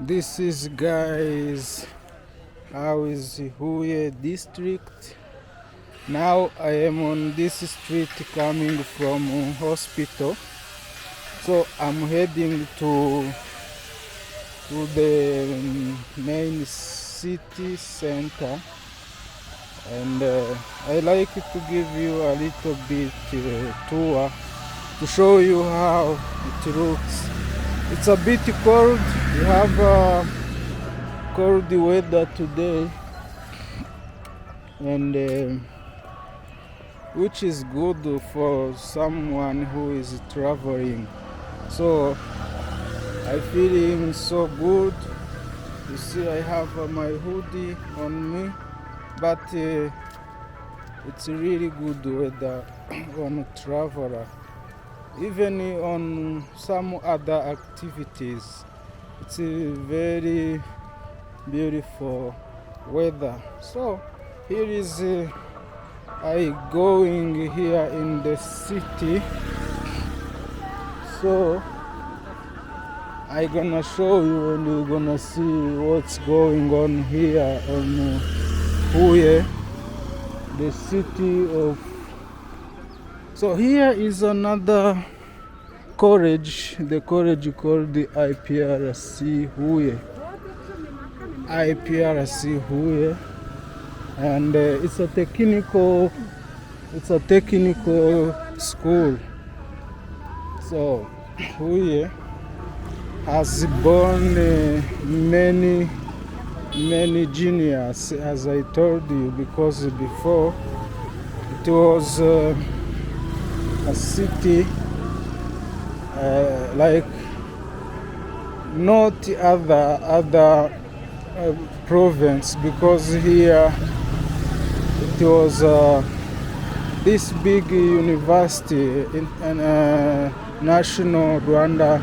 This is, guys, how is Huye district. Now I am on this street coming from hospital, so I'm heading to the main city center, and I like to give you a little bit tour to show you how it looks. It's a bit cold. We have cold weather today, and which is good for someone who is traveling. So I'm feeling so good. You see, I have my hoodie on me, but it's really good weather on a traveler. Even on some other activities, it's a very beautiful weather. So here is I going here in the city. So I gonna show you, and you're gonna see what's going on here on Huye, the city of. So here is another college, the college called the IPRC Huye. IPRC Huye, and it's a technical school. So Huye has born many genius, as I told you, because before it was a city like not other province, because here it was this big university in National Rwanda,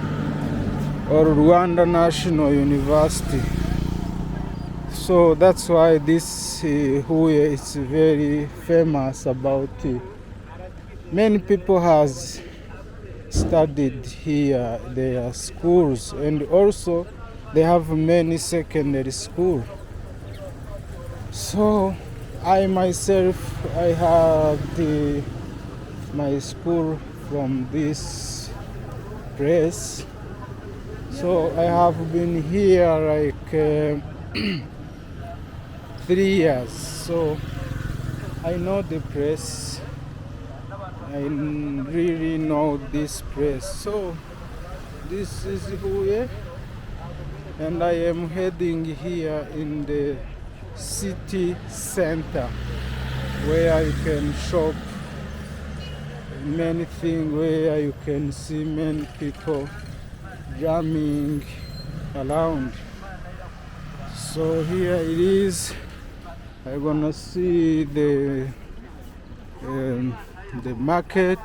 or Rwanda National University. So that's why this Huye is very famous about it. Many people has studied here, their schools, and also they have many secondary school. So I myself, I had my school from this place. So I have been here like 3 years. So I know the place. I really know this place. So this is Huye, and I am heading here in the city center, where you can shop many things, where you can see many people jamming around. So here it is. I'm gonna see the market.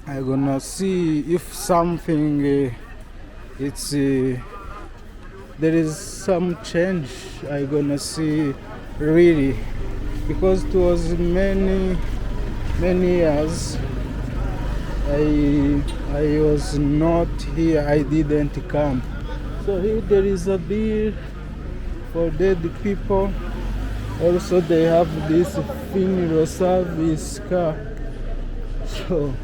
I'm gonna see if something it's there is some change. I'm gonna see really, because it was many years I was not here. I didn't come. So here there is a bill for dead people. Also they have this funeral service car. So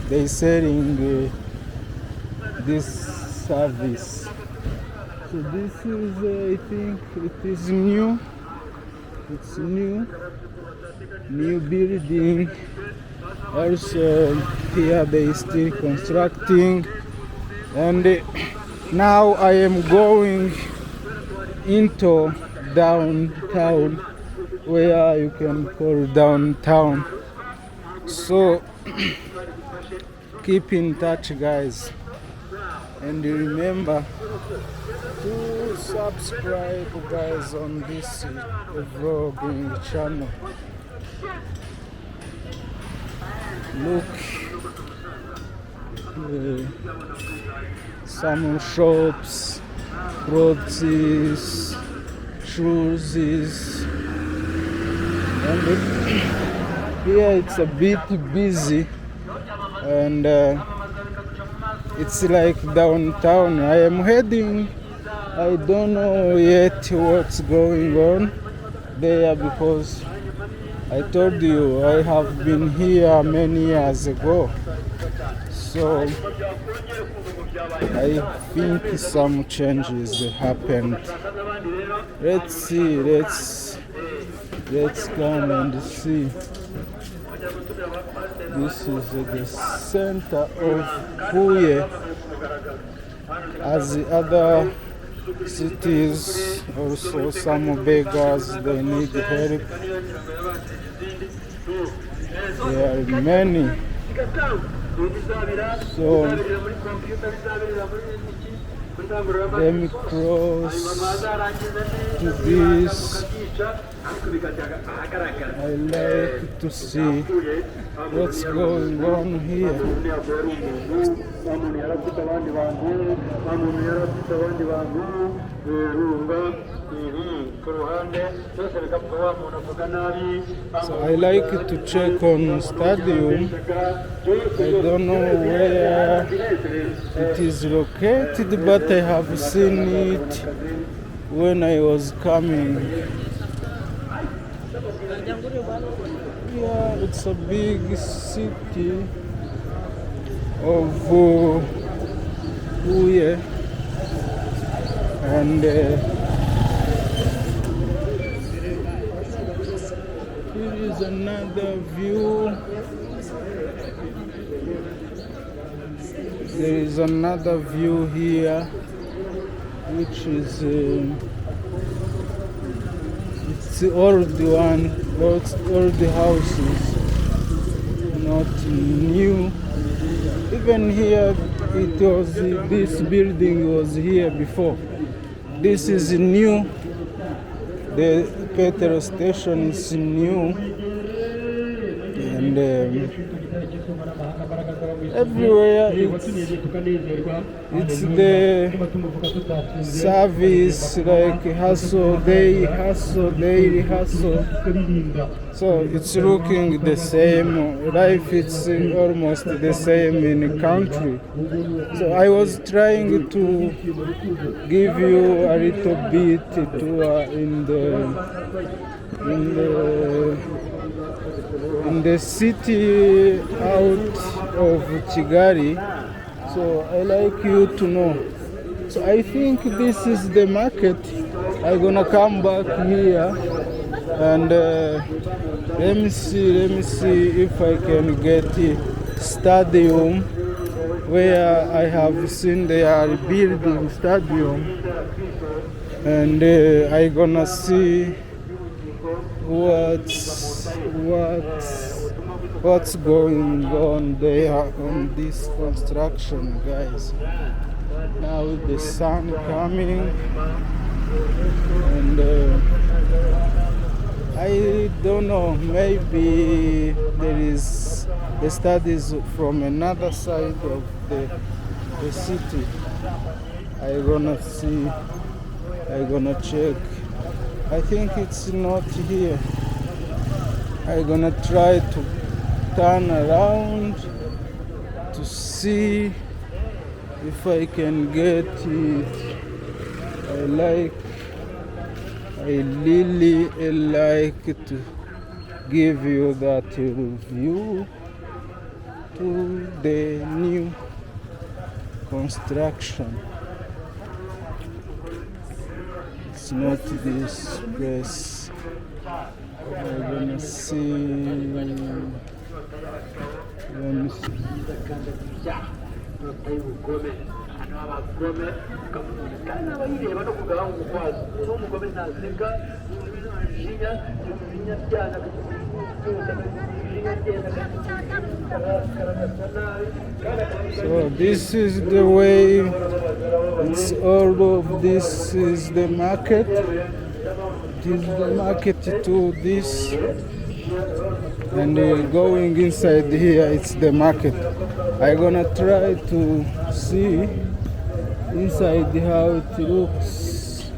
they selling this service. So this is I think it is new. It's new building. Also here they still constructing, and now I am going into downtown, where you can call downtown. So keep in touch, guys, and remember to subscribe, guys, on this vlogging channel. Look, some shops, clothes, shoes, and here it's a bit busy, and It's like downtown. I am heading. I don't know yet what's going on there because I told you I have been here many years ago. So I think some changes happened. Let's see, let's come and see. This is the center of Huye. As the other cities, also some beggars, they need help. There are many. So let me cross to this. I like to see what's going on here. So I like to check on stadium. I don't know where it is located, but I have seen it when I was coming. Yeah, it's a big city of Huye, and here is another view. There is another view here, which is it's old one, old houses, not new. Even here, it was this building was here before. This is new. The petrol station is new, and everywhere it's the service, like daily hustle. So it's looking the same. Life it's almost the same in the country. So I was trying to give you a little bit tour in the city out of Kigali. So I like you to know. So I think this is the market. I'm gonna come back here and let me see if I can get a stadium where I have seen they are building stadium, and I'm gonna see what's going on there on this construction, guys. Now the sun coming, and I don't know, maybe there is the studies from another side of the city. I'm gonna see, I'm gonna check. I think it's not here. I'm gonna try to turn around to see if I can get it. I really like to give you that review to the new construction. It's not this place. I'm gonna see. So this is the way. It's all of this is the market. It is the market to this, and going inside here, it's the market. I'm gonna try to see inside how it looks,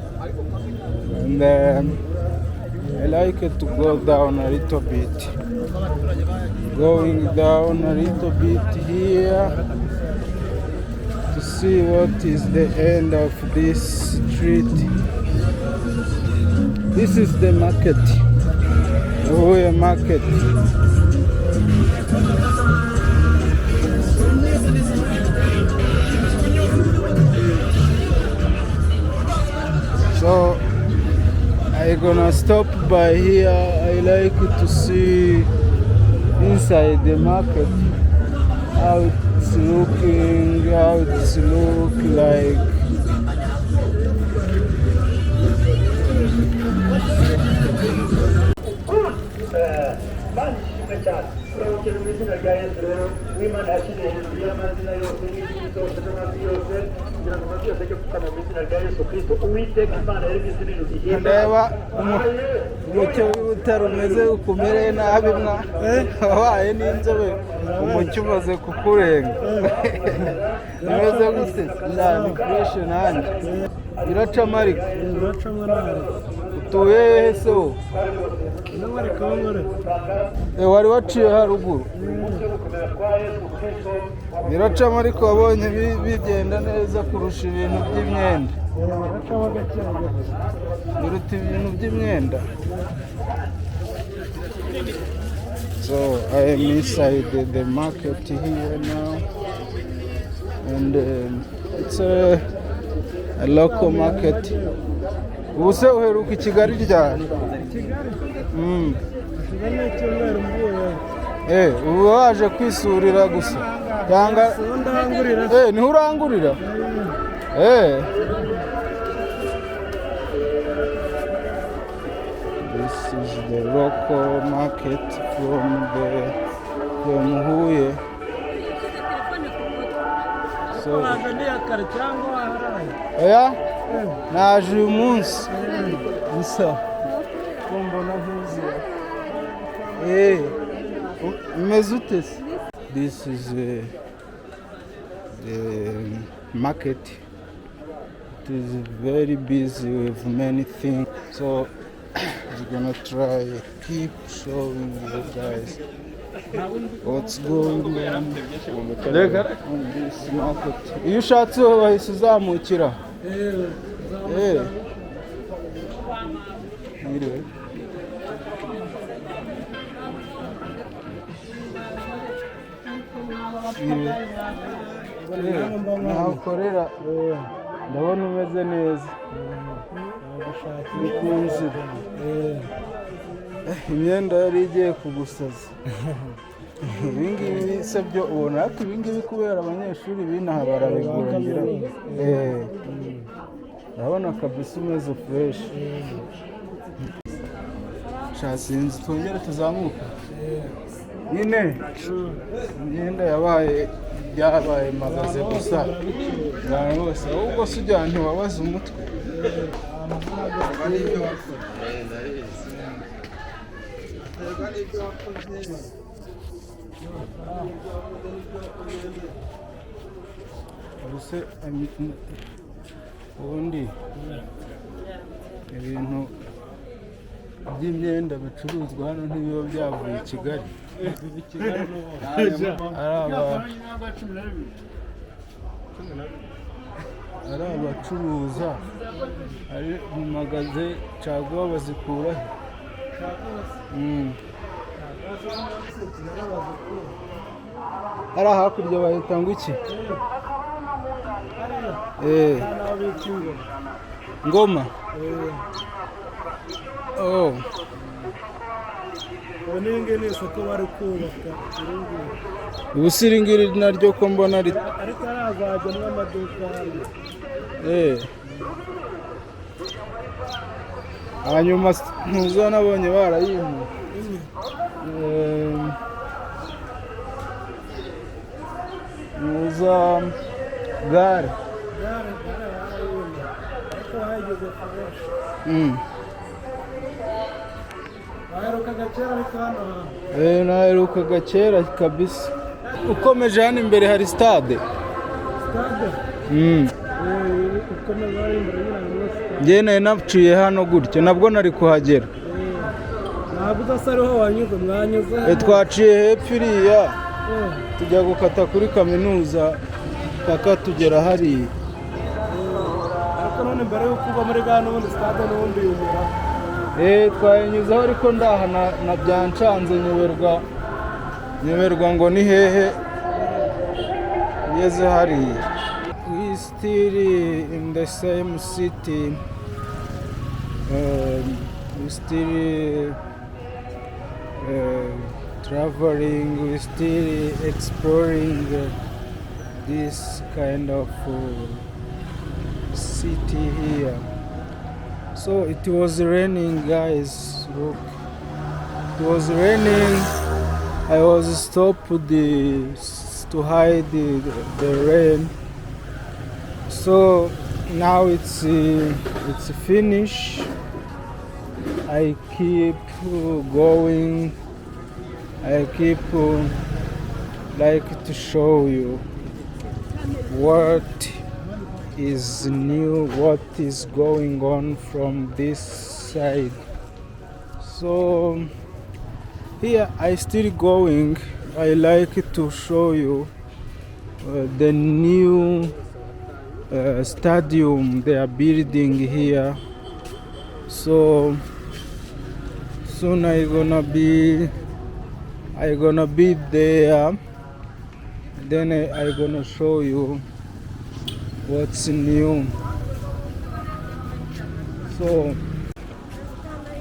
and I like it to go down a little bit. Going down a little bit here, see what is the end of this street. This is the market, Huye market. So I'm gonna stop by here. I like to see inside the market how it's looking, how it's look like. Ndeba umucyo w'ubutaro umeze ukumere nabi mwa wabaye n'inzobe umucyo umaze kukurenga umeze gute ndani fresh nanjye biracamo ariko utuye hehe se wo wari waciye haruguru biracamo ariko wabonye bigenda neza kurusha ibintu by'imyenda biruta ibintu by'imyenda. So I am inside the market here now, and it's a local market. Ubu se uheruka i Kigali ryari? Ubu waje kwisurira gusa cyangwa niho urangurira? This is the local market from Huye. So naje uyu munsi gusa mbona huzuye. Umeze ute? This is the market. It is very busy with many things. So we're gonna try keep showing you guys what's going on this market. Iyo ushatse wahise uzamukira. Naho ukorera ndabona umeze neza. Imyenda yari igiye kugusaza. Ibingibi se byo ubona ariko ibingibi kubera abanyeshuri binaha barabigurangira. Ndabona kabisa umeze fresh. Shasinzi twongere tuzamuka. Nyine imyenda yabaye magaze gusa abantu bose ahubwo se ujya ntiwabaza umutwe. Ubuse ubundi ibintu by'imyenda bicuruzwa hano ntibiba byavuye i Kigali. Ari abacuruza ari mu magaze caguwa bazikura he? Ari hakurya bahita ngo iki? Ngoma. Onengene soko bari kubaka ubusiringiri naryo ko mbona ariko arazaje n'amaduka. Hanyuma ntuzo nabonye barayimu. Muza gare. Ariko hageze fresh. Naherukaga kera kabisa. Ukomeje hano imbere hari stade. Njye nayo naciye hano gutyo nabwo nari kuhagera. Ntabwo udasariho wanyuze mwanyuze. Twaciye hepfo iriya tujya gukata kuri kaminuza paka tugera hariya. ariko none mbere y'uko uba muri gano ubundi stade n'ubundi yumira Twayinyuzeho ariko ndaha na byancanze nyoberwa ngo ni hehe ngeze hariya. We still in the same city. We still traveling, we still exploring this kind of city here. So it was raining, guys. Look, it was raining. I was stopped to hide the rain. So now it's finished. I keep going. I keep like to show you what is new, what is going on from this side. So here I still going. I like to show you the new stadium they are building here. So soon I gonna be there. Then I gonna show you what's new. So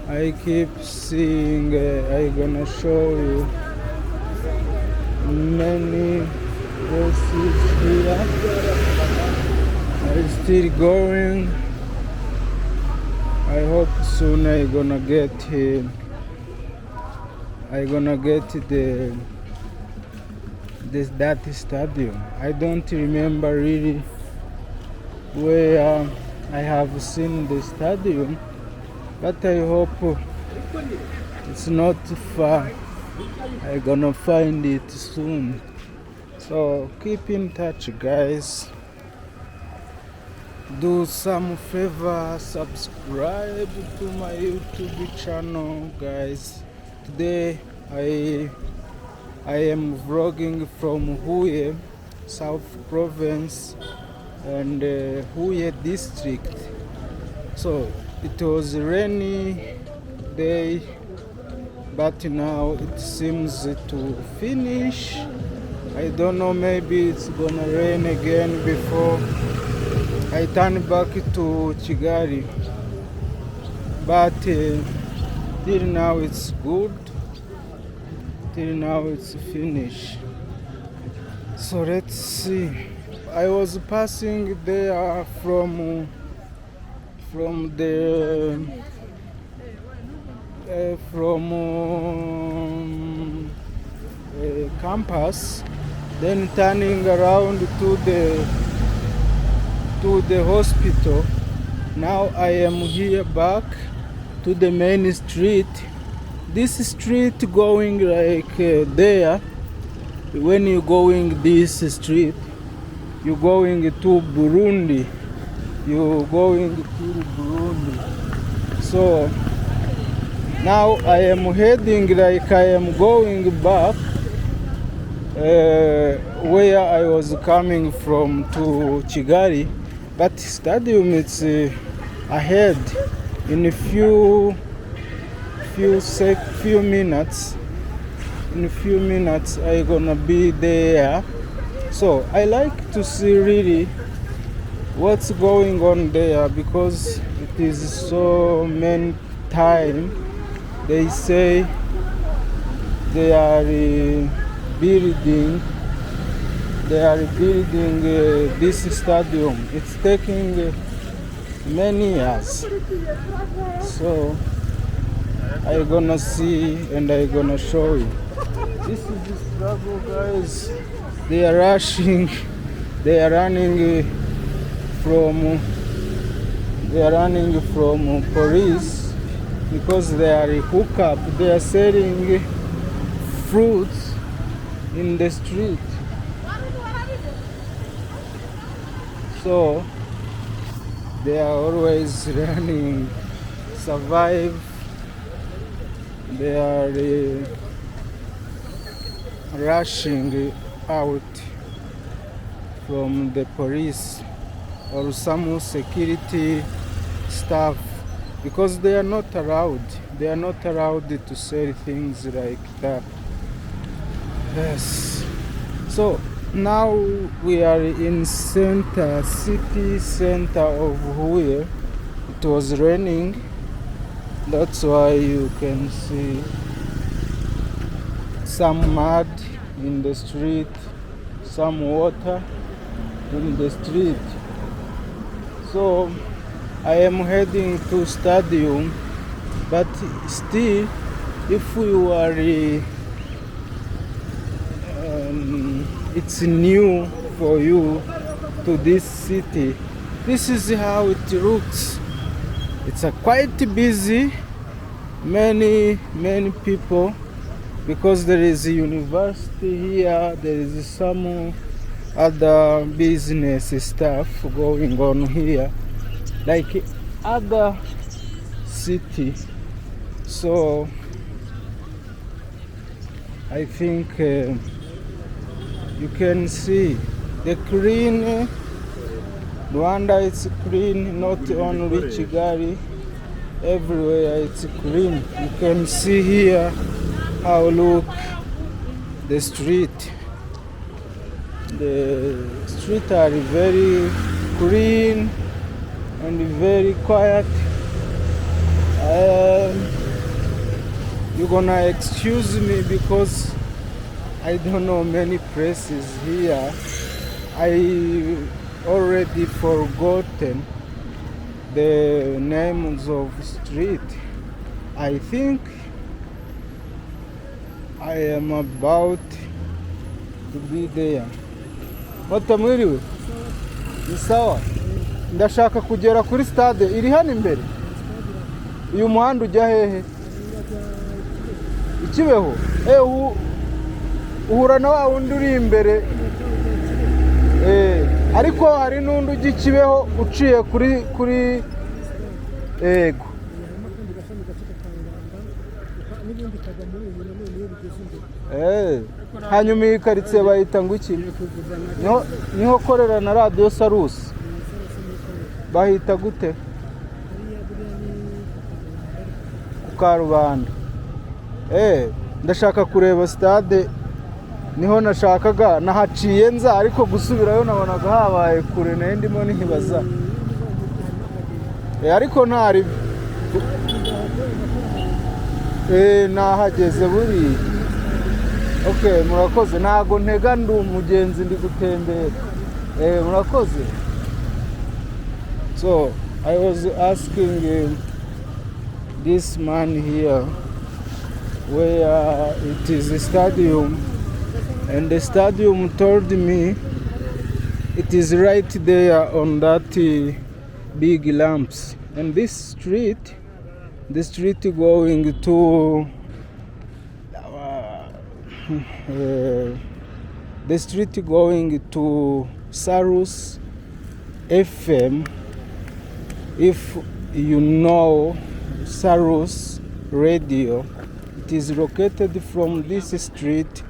I keep seeing. I gonna show you many horses here. I'm still going. I hope soon I gonna get here. I gonna get that stadium. I don't remember really where I have seen the stadium, but I hope it's not far. I gonna find it soon. So keep in touch, guys. Do some favor, subscribe to my YouTube channel, guys. Today I am vlogging from Huye, South Province, and Huye district. So it was a rainy day, but now it seems to finish. I don't know, maybe it's gonna rain again before I turn back to Kigali, but till now it's good. Till now it's finished. So let's see. I was passing there from the campus, then turning around to the hospital. Now I am here back to the main street. This street going like there. When you going this street, you going to Burundi. You going to Burundi. So now I am heading like I am going back where I was coming from to Kigali, but stadium it's ahead in a few minutes. In a few minutes I gonna be there. So I like to see really what's going on there, because it is so many time they say they are building this stadium. It's taking many years. So I gonna see and I gonna show you. This is the struggle, guys. They are rushing. They are running from police because they are hooked up. They are selling fruits in the street. So they are always running, survive. They are rushing out from the police or some security staff, because they are not allowed. They are not allowed to say things like that. Yes. So now we are in city center of Huye. It was raining. That's why you can see some mud in the street, some water in the street. So I am heading to stadium, but still, if you are it's new for you to this city, this is how it looks. It's a quite busy, many people, because there is a university here, there is some other business stuff going on here, like other city. So I think you can see the clean Rwanda. It's clean, not only Kigali, everywhere it's clean. You can see here how look the street. The streets are very clean and very quiet. You're gonna excuse me because I don't know many places here. I already forgotten the names of street. I think I am about to be there. Watamwiriwe? Ni sawa? Ndashaka kugera kuri stade iri hano imbere. Uyu muhanda ujya hehe? Ikibeho? Uhura na wa wundi uri imbere. Ariko hari n'undi ujya Ikibeho uciye kuri ego. Hanyuma iyi karitsiye bayita ngo iki? Niho korera na Radio Salus. Bahita gute? Ku Rwanda. Ndashaka kureba stade, niho nashakaga, nahaciye nza, ariko gusubirayo nabonaga habaye kure, nayo ndimo nibaza. Ariko ntari nahageze buri. Okay, murakoze. Ntago ntega ndi umugenzi, ndi gutembera. Murakoze. So I was asking this man here where it is a stadium, and the stadium told me it is right there on that big lamps. And this street, the street going to the street going to Sarus FM. If you know Sarus radio, it is located from this street.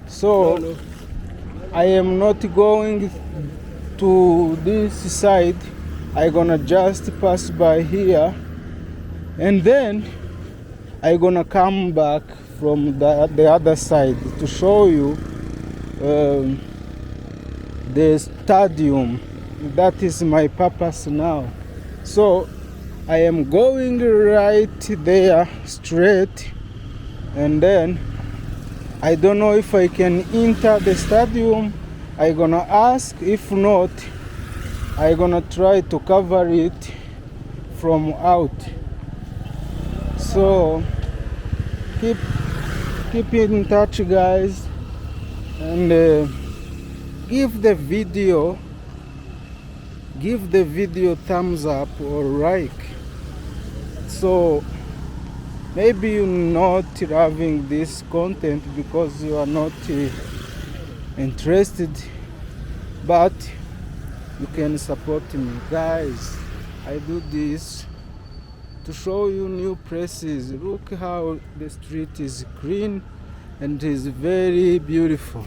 So I am not going to this side. I'm gonna just pass by here, and then I'm gonna come back from the other side to show you the stadium. That is my purpose now. So I am going right there straight, and then I don't know if I can enter the stadium. I'm gonna ask. If not, I'm gonna try to cover it from out. So keep in touch, guys, and give the video thumbs up or like. So maybe you're not loving this content because you are not interested, but you can support me, guys. I do this to show you new places. Look how the street is clean and is very beautiful.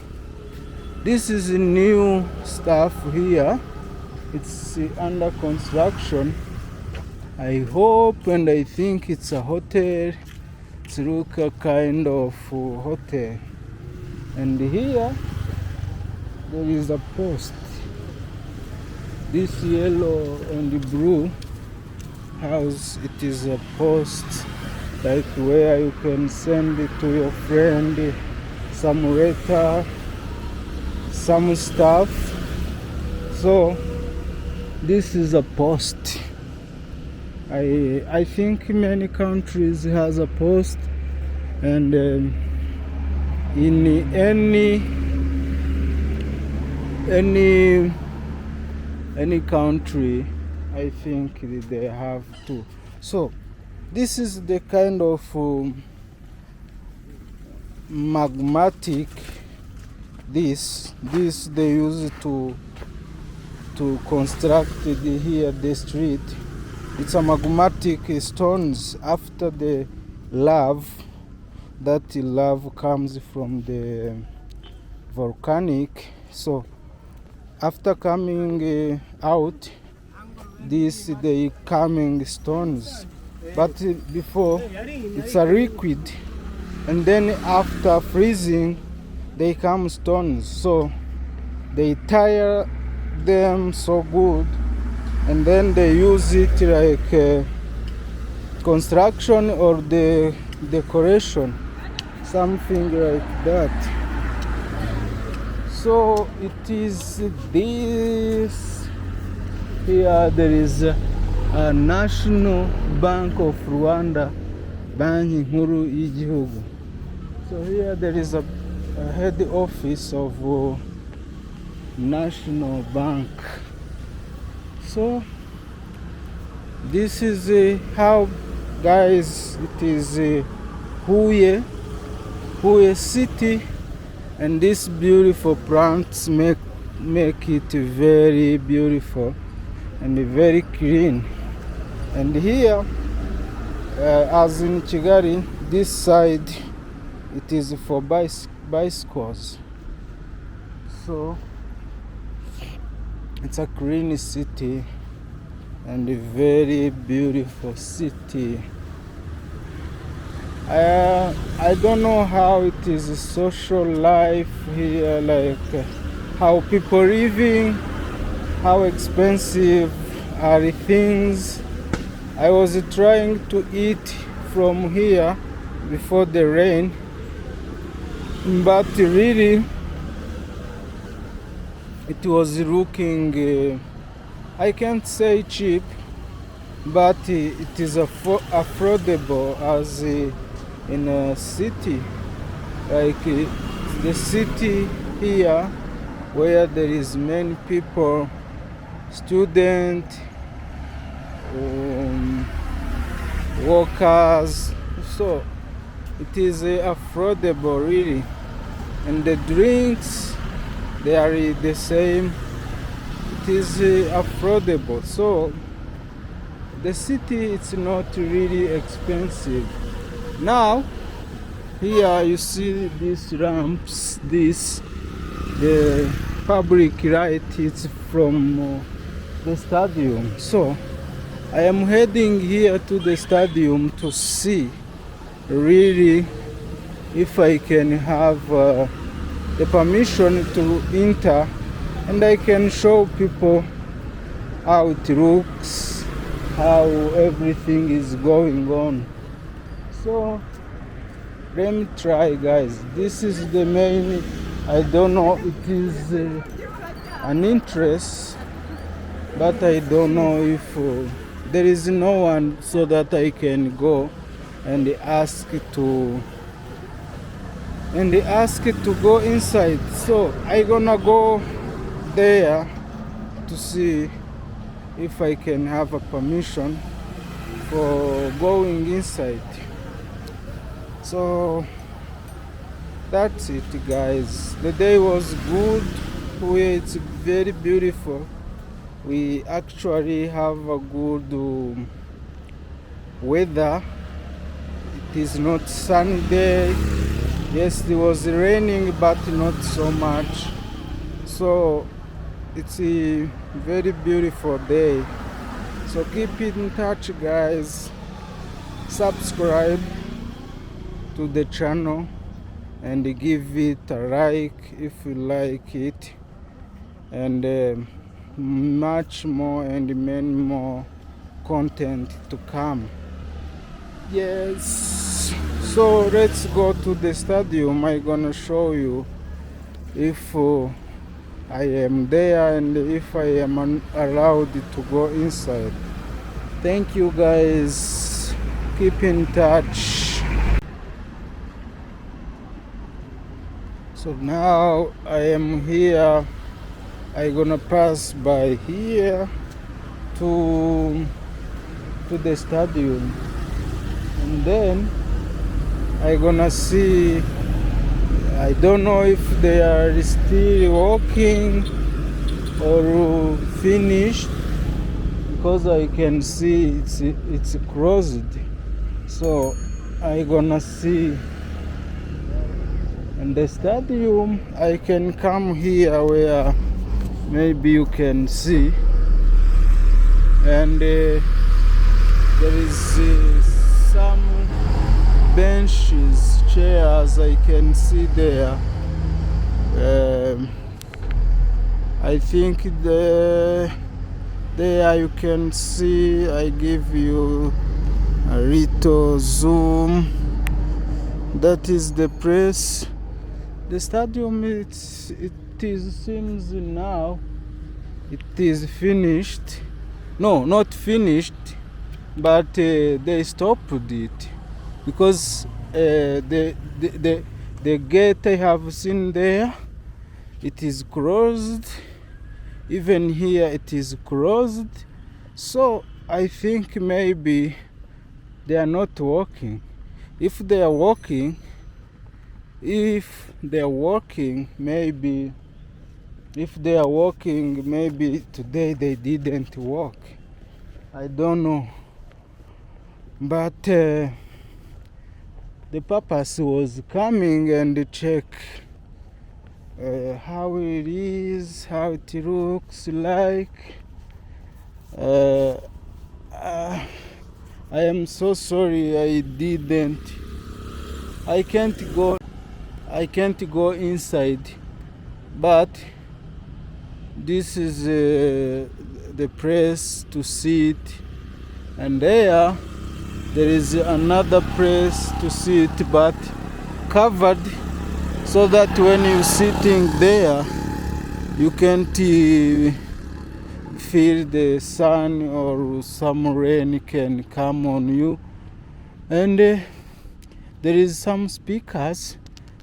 This is new stuff here. It's under construction. I hope and I think it's a hotel. It's look a kind of hotel. And here there is a post. This yellow and blue house, it is a post like where you can send it to your friend some letter, some stuff. So this is a post. I think many countries has a post, and in any country I think they have to. So this is the kind of magmatic this they use to construct here the street. It's a magmatic stones after the lava. That lava comes from the volcanic. So after coming out, these they coming stones. But before it's a liquid, and then after freezing they come stones. So they tire them so good, and then they use it like construction or the decoration, something like that. So it is this here. There is a National Bank of Rwanda, banki nkuru y'igihugu. So here there is a head office of National Bank. So this is how, guys, it is Huye city, and these beautiful plants make it very beautiful and very clean. And here, as in Kigali, this side it is for bicycles. So it's a clean city and a very beautiful city. I don't know how it is a social life here, like how people living, how expensive are the things. I was trying to eat from here before the rain, but really it was looking, I can't say cheap, but it is affordable as in a city, like the city here where there is many people, students, workers. So it is affordable really, and the drinks, they are the same. It is affordable. So the city, it's not really expensive. Now here you see these ramps, the public light, it's from the stadium. So I am heading here to the stadium to see really if I can have the permission to enter, and I can show people how it looks, how everything is going on. So let me try, guys. This is the main, I don't know, it is an interest, but I don't know if there is no one so that I can go and ask to go inside. So I gonna go there to see if I can have a permission for going inside. So that's it, guys. The day was good. It's very beautiful. We actually have a good weather. It is not sunny day. Yes, it was raining, but not so much. So it's a very beautiful day. So keep in touch, guys. Subscribe to the channel and give it a like if you like it, and much more and many more content to come. Yes, so let's go to the stadium. I'm gonna show you if I am there and if I am allowed to go inside. Thank you, guys. Keep in touch. So now I am here. I'm gonna pass by here to the stadium, and then I'm gonna see. I don't know if they are still walking or finished, because I can see it's closed. So I'm gonna see. And the stadium, I can come here where maybe you can see, and there is some benches, chairs I can see there. I think there you can see. I give you a little zoom. That is the place. The stadium, it seems now it is finished. No, not finished, but they stopped it because the gate I have seen there, it is closed. Even here it is closed. So I think maybe they are not working. If they are working, maybe today they didn't work. I don't know. But the purpose was coming and check how it is, how it looks like. I am so sorry I can't go inside, but this is the place to sit, and there is another place to sit, but covered, so that when you're sitting there you can't feel the sun or some rain can come on you. And there is some speakers.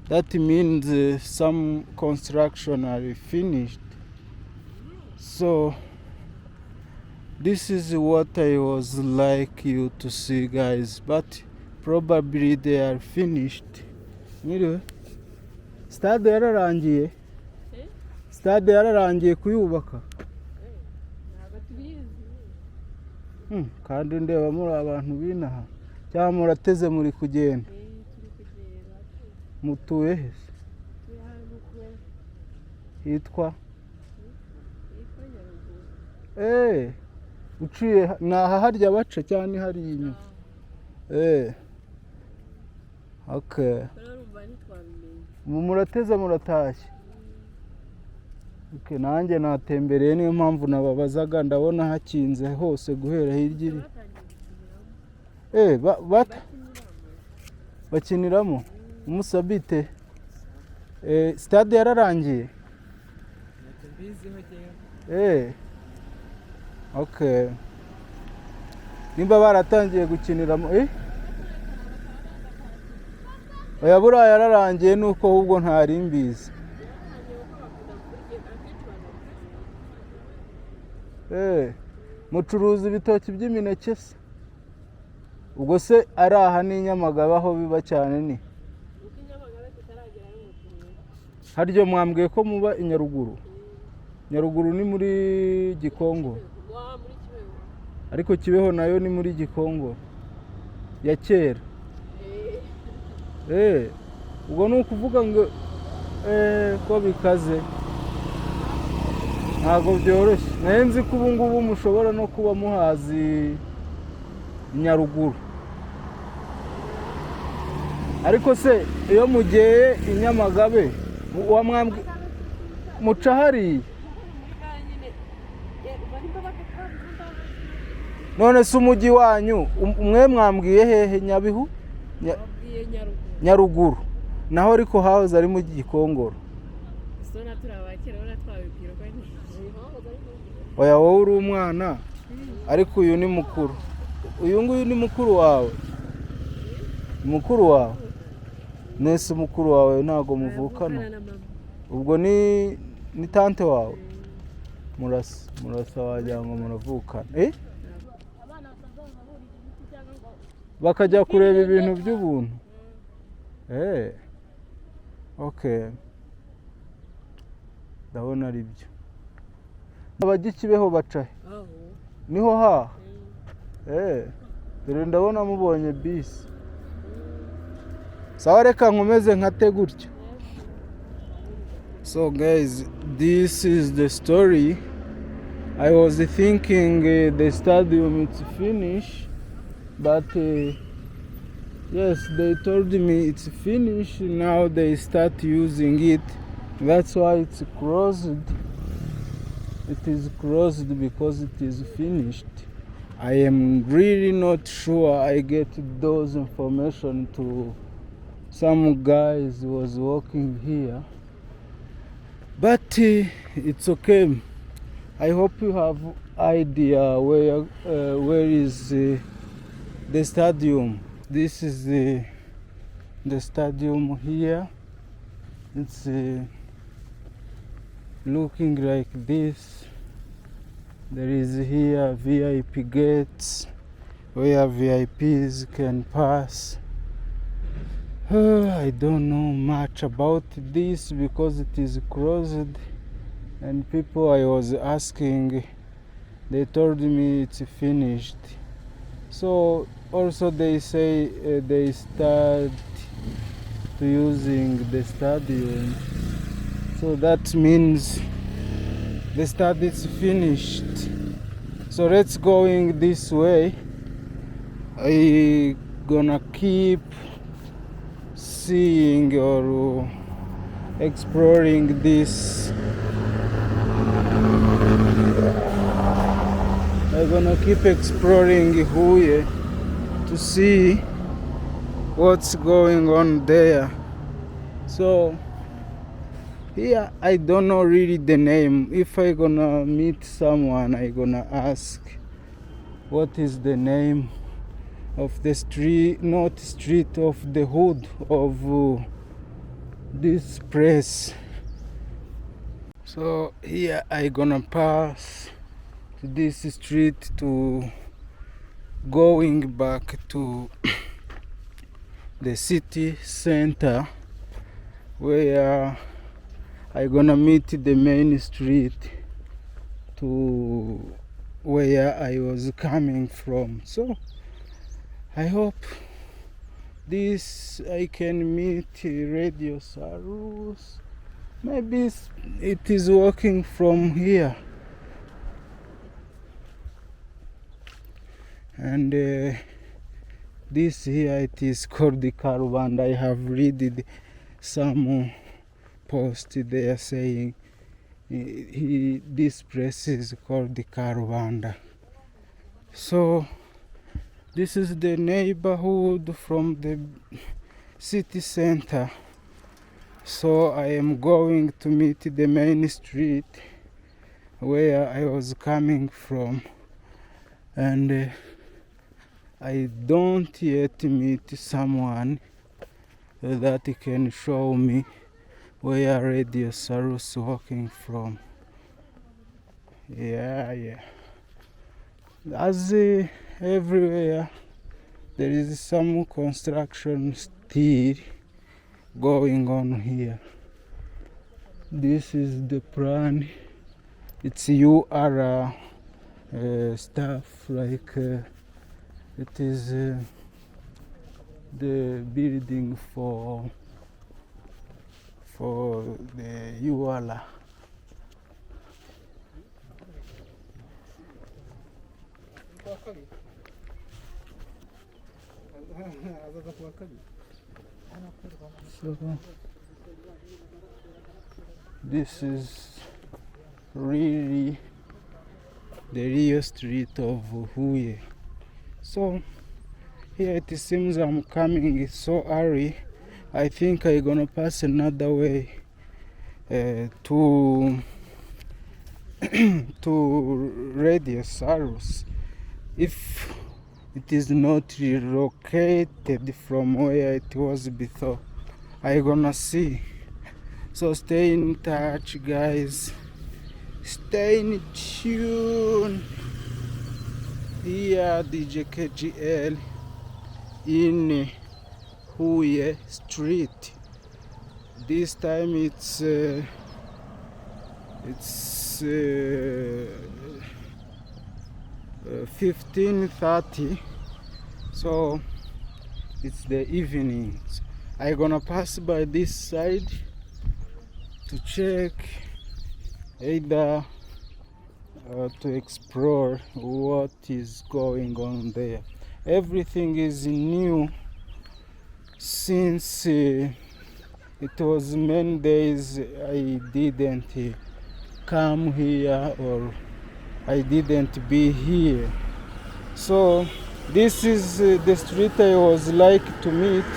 That means some construction are finished. So this is what I was like you to see, guys, but probably they are finished. Stade yararangiye. Stade yararangiye kuyubaka. Kandi ndeba muri abantu binaha cyangwa murateze muri kugenda. Mutuye he? Hitwa uciye naha harya baca cyane hari inyuma. Okay. Murateze muratashye. Okay, nanjye natembereye, niyo mpamvu nababazaga, ndabona hakinze hose guhera hirya. Bakiniramo umusabite. Stade yararangiye. Okay. Nimba baratangiye gukiniramo oya buriya yararangiye, nuko ahubwo ntari mbizi. Mucuruza ibitoki by'imineke se? Ubwo se ari aha ni Nyamagabe aho biba cyane ni? Haryo mwambwiye ko muba i Nyaruguru. Nyaruguru ni muri Gikongo. Ariko Kibeho nayo ni muri Gikongo ya kera. Ubwo ni ukuvuga ngo ko bikaze. ntabwo byoroshye. Nari nzi ko ubu ngubu mushobora no kuba muhazi Nyaruguru. Ariko se iyo mugiye i Nyamagabe muca hariya? None se umujyi wanyu umwe mwambwiye hehe? Nyabihu? Nyaruguru. Naho ariko hahoze ari mu Gikongoro. Oya, wowe uri umwana ariko uyu ni mukuru. Uyu nguyu ni mukuru wawe? Mukuru wawe? Nese mukuru wawe ntago muvukana? Ubwo ni tante wawe? Murasa wagira ngo muravukana. Bakajya kureba ibintu by'ubuntu. Okay. Ndabona ari byo. Abagikibeho bacahe? Niho ha? Dore ndabona mubonye bisi. Sawa, reka nkomeze nkate gutyo. So guys, this is the story. I was thinking the stadium is finished, but yes, they told me it's finished. Now they start using it. That's why it's closed. It is closed because it is finished. I am really not sure. I get those information to some guys who was working here, but it's okay. I hope you have idea where is the stadium. This is the stadium here. It's looking like this. There is here VIP gates where VIPs can pass. I don't know much about this because it is closed, and people I was asking, they told me it's finished. So also they say they start to using the stadium, so that means the study is finished. So let's going this way. I gonna keep seeing or exploring this. I'm gonna keep exploring Huye to see what's going on there. So here I don't know really the name. If I gonna meet someone, I gonna ask what is the name of the street, not street, of the hood of this place. So here I gonna pass to this street to going back to the city center, where I gonna meet the main street to where I was coming from. So I hope this I can meet Radio Sarus. Maybe it is working from here. And this here, it is called the RWANDA. I have read some post there saying this place is called the RWANDA. So this is the neighborhood from the city center. So I am going to meet the main street where I was coming from, and I don't yet meet someone that can show me where Radio Sarus walking from. Yeah. As everywhere, there is some construction still going on here. This is the plan. It's UR stuff, like it is the building for the UR. So this is really the real street of Huye. So here it seems I'm coming so early. I think I'm gonna pass another way to to Radius Arus. If it is not relocated from where it was before, I'm gonna see. So stay in touch, guys. Stay in tune. Here DJ KGL in Huye Street. This time it's 15:30, so it's the evening. I'm gonna pass by this side to check either to explore what is going on there. Everything is new since it was many days I didn't come here or I didn't be here. So this is the street I was like to meet.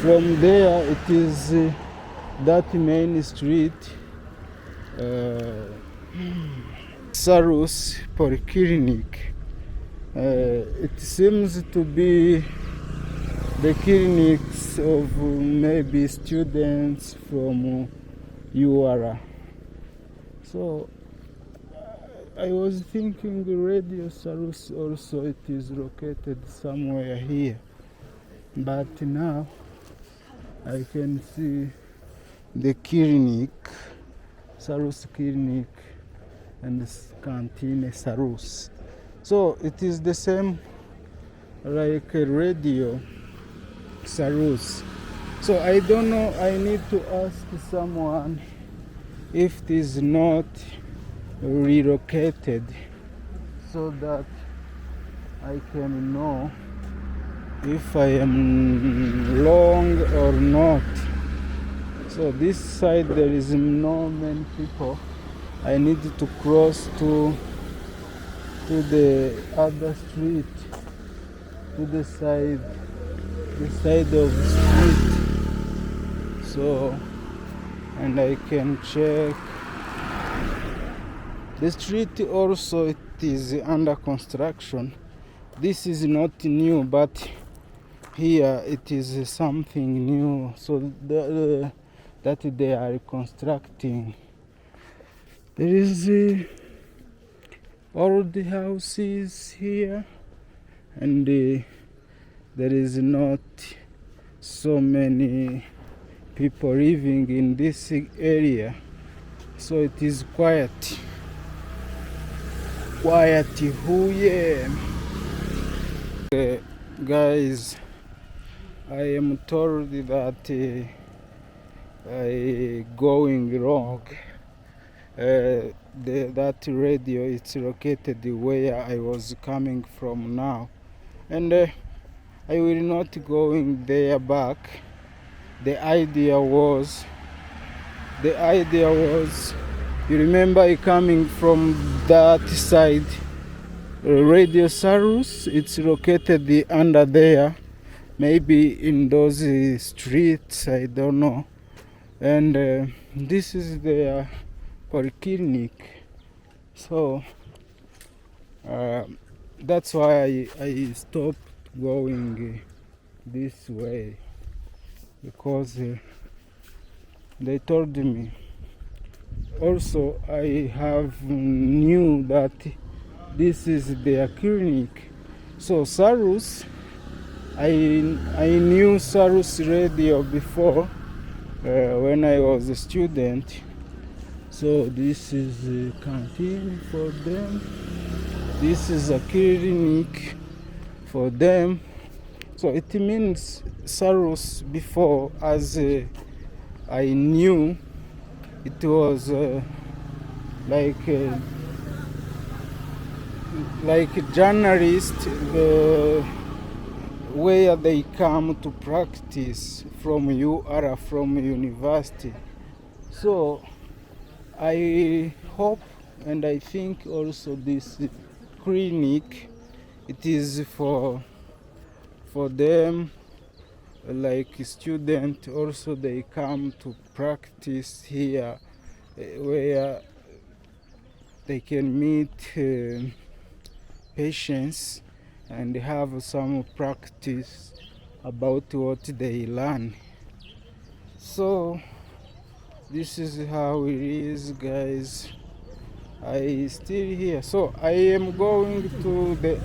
From there it is that main street, Sarus Polyclinic. It seems to be the clinics of maybe students from URA. So I was thinking the Radio Sarus also it is located somewhere here, but now I can see the clinic, Sarus Clinic, and the canteen Sarus. So it is the same like a Radio Sarus. So I don't know, I need to ask someone if it is not relocated so that I can know if I am wrong or not. So this side there is no many people. I need to cross to the other street, to the side of the street. So, and I can check the street also. It is under construction. This is not new, but here it is something new. So that they are constructing. There is all the houses here, and there is not so many people living in this area, so it is quiet. Huye. Guys, I am told that I going wrong. That radio is located where I was coming from now, and I will not going there back. The idea was, you remember I coming from that side, Radio Sarus, it's located under there, maybe in those streets, I don't know. And this is the polyclinic. So that's why I stopped going this way, because they told me. Also, I have knew that this is their clinic. So Sarus, I knew Sarus Radio before when I was a student. So this is a canteen for them. This is a clinic for them. So it means Sarus before, as I knew, it was like like journalists, where they come to practice from UR, from university. So I hope and I think also this clinic, it is for them, like students also they come to practice here, where they can meet patients and have some practice about what they learn. So this is how it is, guys. I still here, so I am going to the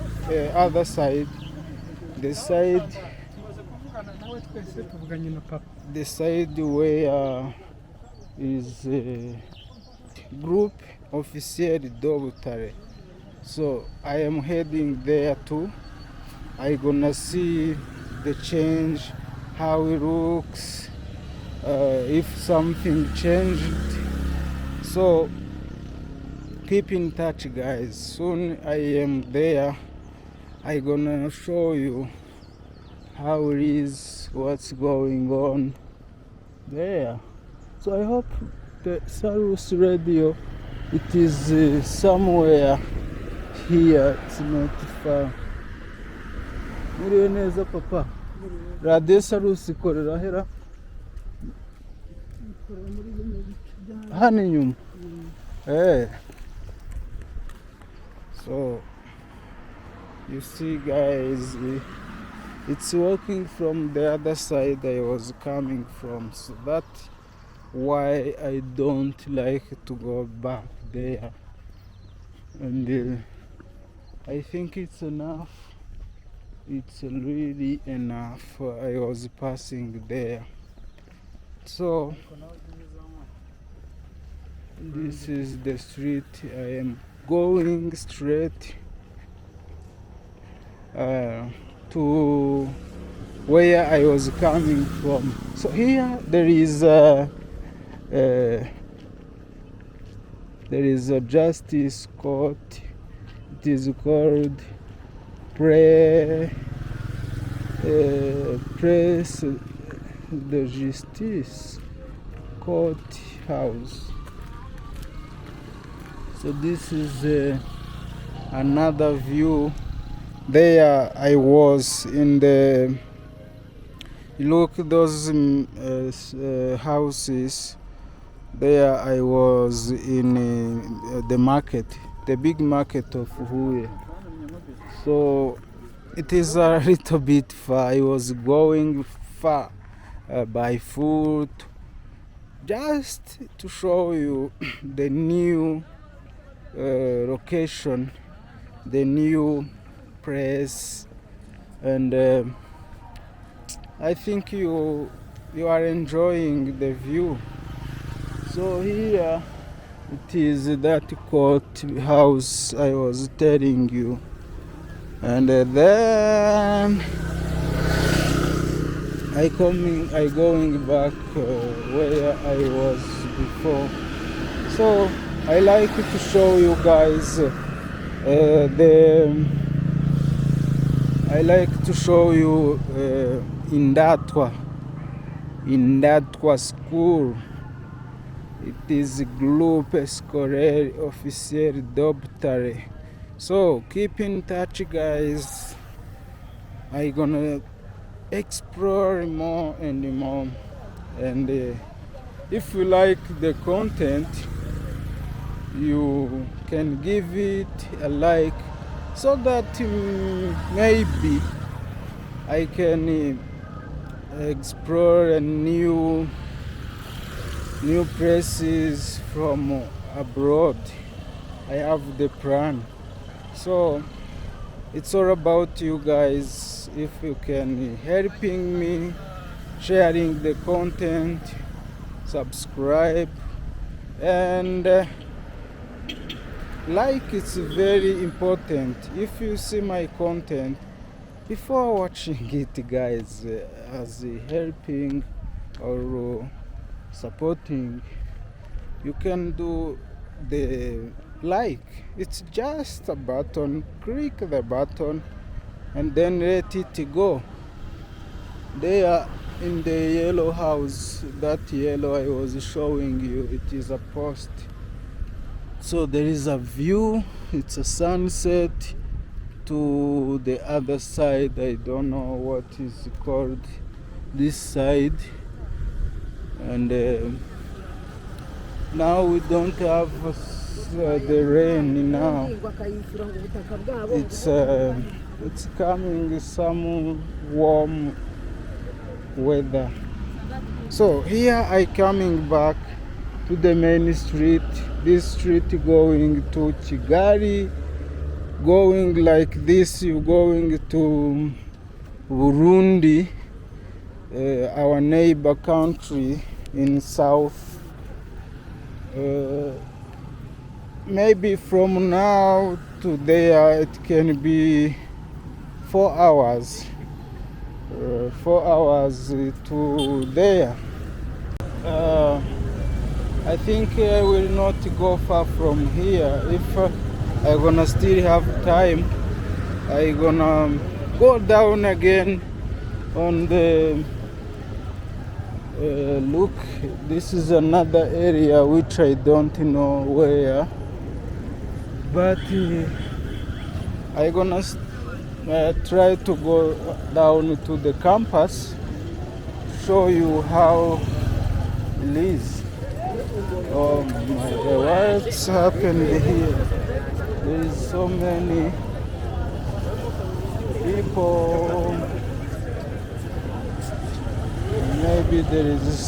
other side, the side where is group officier Dobutare. So I am heading there too. I gonna see the change, how it looks, if something changed. So keep in touch, guys. Soon I am there. I gonna show you how it is, what's going on there. So I hope the Sarus radio, it is somewhere here, it's not far. Muriye neza papa. Radio Sarus ikorera hera hano inyuma. So you see, guys, it's working from the other side I was coming from, so that's why I don't like to go back there. And I think it's enough. It's really enough. I was passing there. So this is the street. I am going straight to where I was coming from. So here there is a justice court. It is called Press de Justice Court House. So this is another view. There I was in the, look those houses. There I was in the market, the big market of Huye. So it is a little bit far. I was going far by foot, just to show you the new location, the new press, and I think you are enjoying the view. So here it is that court house I was telling you, and then I going back where I was before. So I like to show you guys I like to show you Indatwa school. It is Groupe Scolaire Officier Dobutare. So keep in touch, guys. I gonna explore more and more, and if you like the content, you can give it a like, so that maybe I can explore a new places from abroad. I have the plan. So it's all about you guys. If you can helping me sharing the content, subscribe, and like, it's very important. If you see my content before watching it, guys, as helping or supporting, you can do the like. It's just a button. Click the button and then let it go. There in the yellow house, that yellow I was showing you, it is a post. So there is a view, it's a sunset. To the other side, I don't know what is called this side. And now we don't have the rain now. It's coming some warm weather. So here I coming back to the main street. This street going to Kigali. Going like this, you're going to Burundi, our neighbor country in south. Maybe from now to there it can be 4 hours. 4 hours to there. I think I will not go far from here. If I'm gonna still have time, I'm gonna go down again on the look. This is another area which I don't know where, but I'm gonna try to go down to the campus, show you how it is. Oh my God, what's happened here? There is so many people. Maybe there is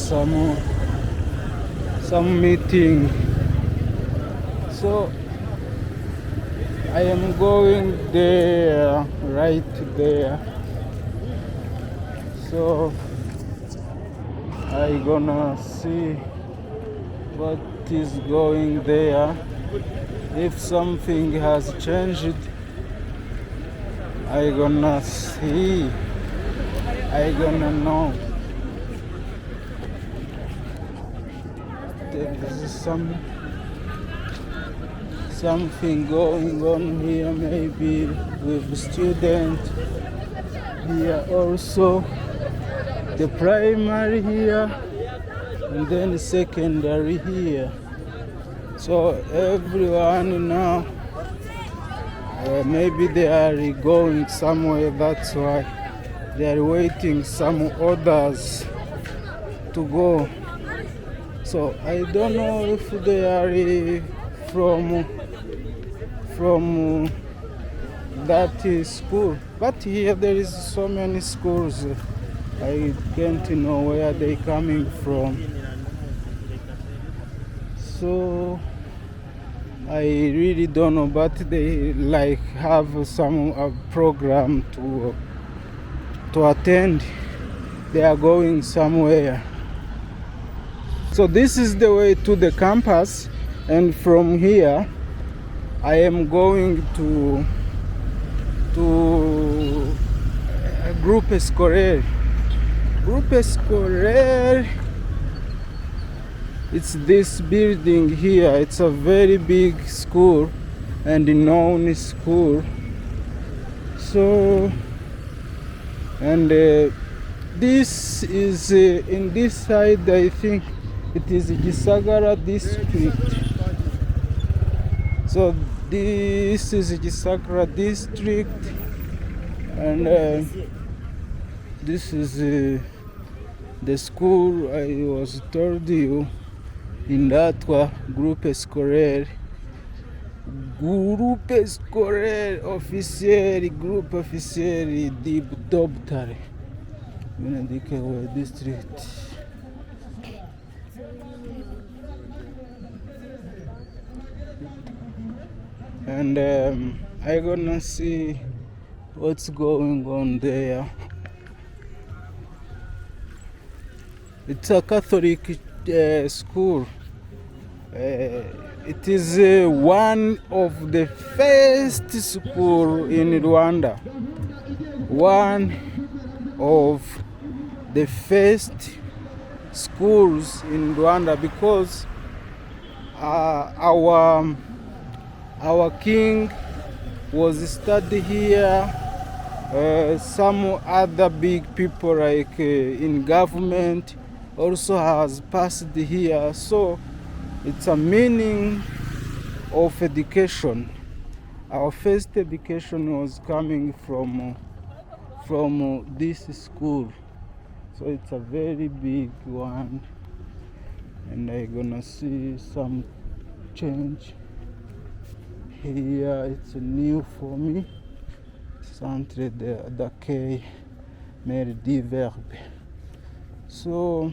some meeting. So I am going there, right there. So I gonna see what is going there. If something has changed, I gonna see, I gonna know. There is something going on here, maybe with the student here also, the primary here, and then the secondary here. So everyone now, maybe they are going somewhere, that's why they are waiting some others to go. So I don't know if they are from that school, but here there is so many schools. I can't know where they coming from. So I really don't know, but they like have some program to attend. They are going somewhere. So this is the way to the campus, and from here I am going to Groupe Scolaire. Groupe Scolaire. It's this building here. It's a very big school and known school. So, and this is in this side, I think it is Gisagara district. So this is Gisagara district, and this is the school I was told you. Indatwa Groupe Scolaire officiel, groupe officiel d'Obtare, Huye district. And I'm gonna see what's going on there. It's a Catholic school. It is one of the first school in Rwanda. One of the first schools in Rwanda, because our Our king was studied here. Some other big people like in government also has passed here. So it's a meaning of education. Our first education was coming from this school. So it's a very big one, and I'm gonna see some change here. It's new for me. Centre d'accueil mère d'Iverbe. So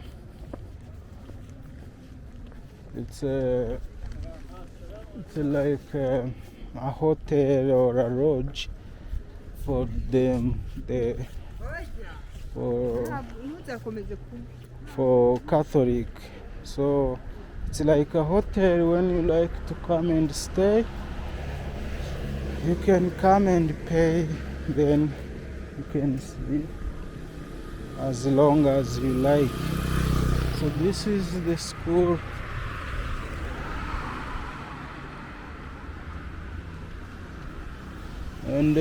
it's like a hotel or a lodge for them, for Catholic. So it's like a hotel. When you like to come and stay, you can come and pay, then you can sleep as long as you like. So this is the school. And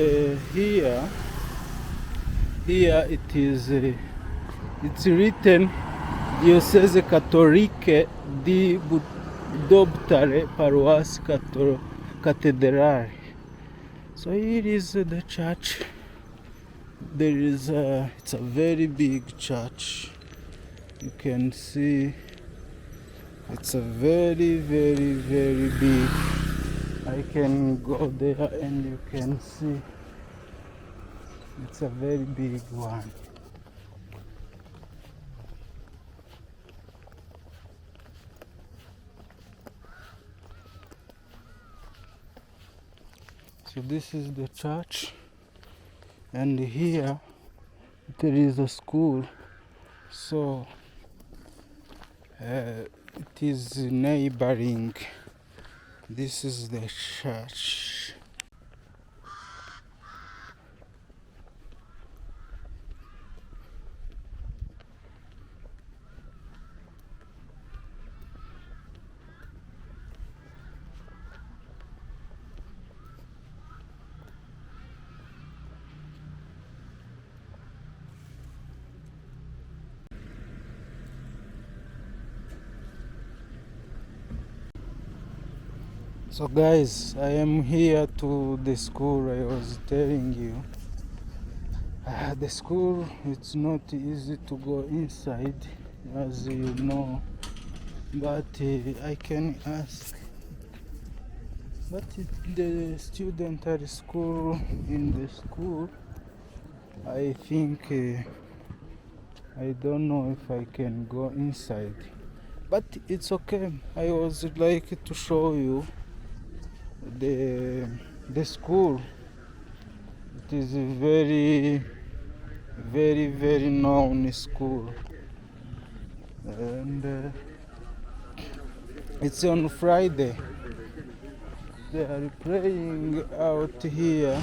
here it is it's written Diocese Catholique di Dobtare Paroisse Cattedrale. So here is the church. There is it's a very big church. You can see it's a very big. I can go there and you can see it's a very big one. So this is the church, and here there is a school. So it is neighboring. This is the church. So guys, I am here to the school I was telling you. The school, it's not easy to go inside, as you know, but I can ask. But the student at school, in the school, I think, I don't know if I can go inside. But it's okay. I was like to show you the school. It is a very known school, and it's on Friday. They are praying out here,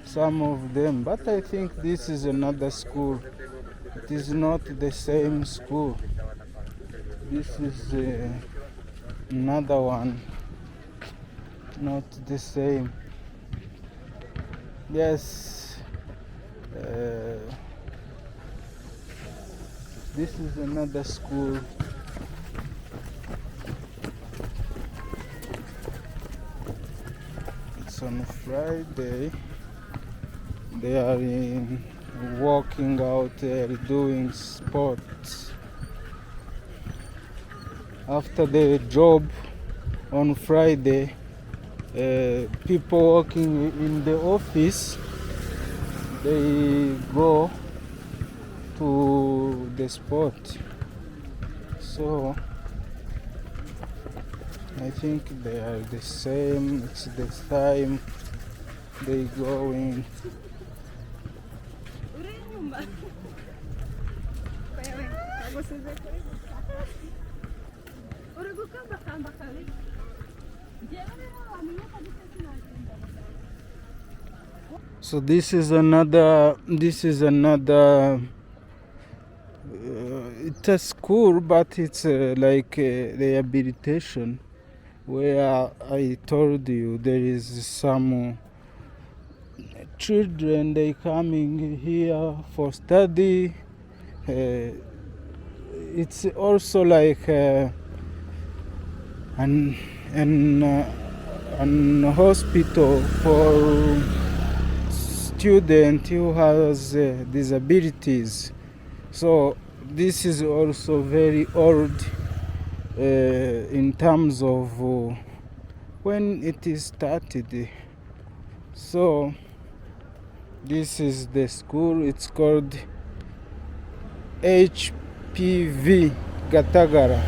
some of them, but I think this is another school. It is not the same school. This is another one, not the same. Yes, this is another school. It's on Friday. They are walking out there doing sports. After the job on Friday, people working in the office, they go to the sport. So I think they are the same. It's the time they go in. So this is another it's a school, but it's like rehabilitation. where I told you there is some children, they coming here for study. It's also like an hospital for student who has disabilities. So this is also very old in terms of when it is started. So this is the school. It's called HPV Gatagara,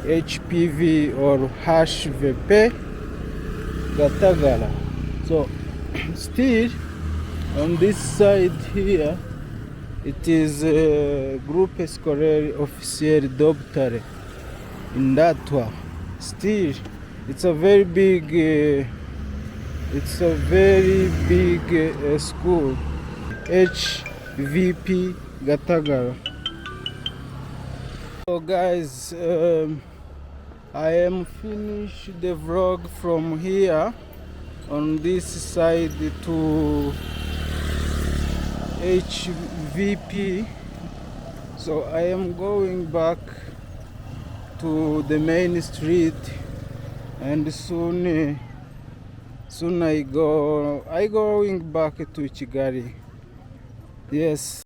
HPV or HVP Gatagara. So still on this side here, it is Groupe Scolaire Officiel Doctore in Datwa. Still, it's a very big school, HVP Gatagara. So guys, I am finished the vlog from here on this side to HVP. So I am going back to the main street, and soon I going back to Kigali. Yes.